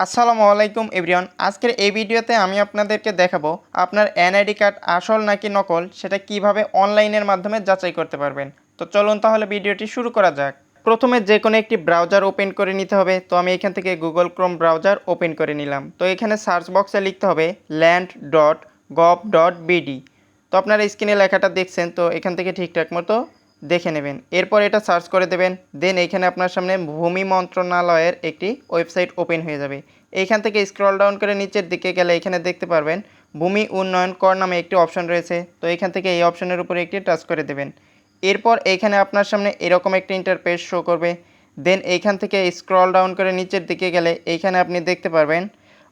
আসসালামু আলাইকুম এভরিওয়ান। আজকের এই ভিডিওতে আমি আপনাদেরকে দেখাবো আপনার এনআইডি কার্ড আসল নাকি নকল সেটা কিভাবে অনলাইনের মাধ্যমে যাচাই করতে পারবেন। তো চলুন তাহলে ভিডিওটি শুরু করা যাক। প্রথমে যে কোনো একটি ব্রাউজার ওপেন করে নিতে হবে। তো আমি এখান থেকে গুগল ক্রোম ব্রাউজার ওপেন করে নিলাম। তো এখানে সার্চ বক্সে লিখতে হবে land.gov.bd। তো আপনারা স্ক্রিনে লেখাটা দেখছেন, তো এখান থেকে ঠিকঠাক মতো দেখে নেবেন। এরপর এটা সার্চ করে দেবেন। দেন এখানে আপনার সামনে ভূমি মন্ত্রণালয়ের একটি ওয়েবসাইট ওপেন হয়ে যাবে। এইখান থেকে স্ক্রল ডাউন করে নিচের দিকে গেলে এখানে দেখতে পারবেন ভূমি উন্নয়ন কর নামে একটি অপশন রয়েছে। তো এখান থেকে এই অপশনের উপরে একটি টাচ করে দেবেন। এরপর এইখানে আপনার সামনে এরকম একটা ইন্টারফেস শো করবে। দেন এইখান থেকে স্ক্রল ডাউন করে নিচের দিকে গেলে এইখানে আপনি দেখতে পারবেন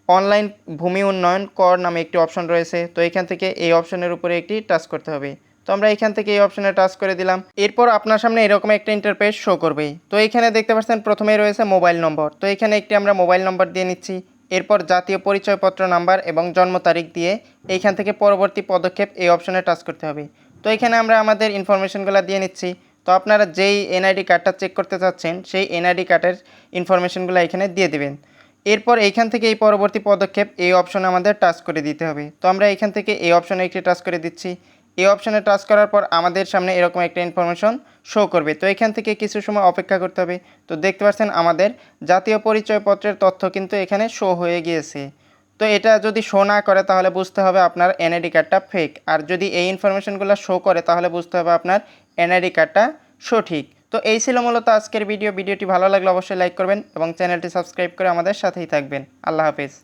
অনলাইন ভূমি উন্নয়ন কর নামে একটি অপশন রয়েছে। তো এখান থেকে এই অপশনের উপরে একটি টাচ করতে হবে। তো আমরা এখান থেকে এই অপশনে টাচ করে দিলাম। এরপর আপনার সামনে এরকম একটা ইন্টারফেস শো করবে। তো এখানে দেখতে পাচ্ছেন প্রথমেই রয়েছে মোবাইল নম্বর। তো এখানে একটি আমরা মোবাইল নম্বর দিয়ে নিচ্ছি। এরপর জাতীয় পরিচয়পত্র নাম্বার এবং জন্ম তারিখ দিয়ে এইখান থেকে পরবর্তী পদক্ষেপ এই অপশনে টাচ করতে হবে। তো এখানে আমরা আমাদের ইনফরমেশনগুলো দিয়ে নিচ্ছি। তো আপনারা যেই এনআইডি কার্ডটা চেক করতে চাচ্ছেন সেই এনআইডি কার্ডের ইনফরমেশনগুলো এখানে দিয়ে দেবেন। এরপর এইখান থেকে এই পরবর্তী পদক্ষেপ এই অপশনে আমাদের টাচ করে দিতে হবে। তো আমরা এইখান থেকে এই অপশনে একটি টাচ করে দিচ্ছি। এই অপশনে টাচ করার পর আমাদের সামনে এরকম একটা ইনফরমেশন শো করবে। তো এখান থেকে কিছু সময় অপেক্ষা করতে হবে। তো দেখতে পাচ্ছেন আমাদের জাতীয় পরিচয়পত্রের তথ্য কিন্তু এখানে শো হয়ে গিয়েছে। তো এটা যদি শো না করে তাহলে বুঝতে হবে আপনার এনআইডি কার্ডটা ফেক, আর যদি এই ইনফরমেশনগুলো শো করে তাহলে বুঝতে হবে আপনার এনআইডি কার্ডটা সঠিক। তো এই ছিল মূলত আজকের ভিডিওটি ভালো লাগলে অবশ্যই লাইক করবেন এবং চ্যানেলটি সাবস্ক্রাইব করে আমাদের সাথেই থাকবেন। আল্লাহ হাফেজ।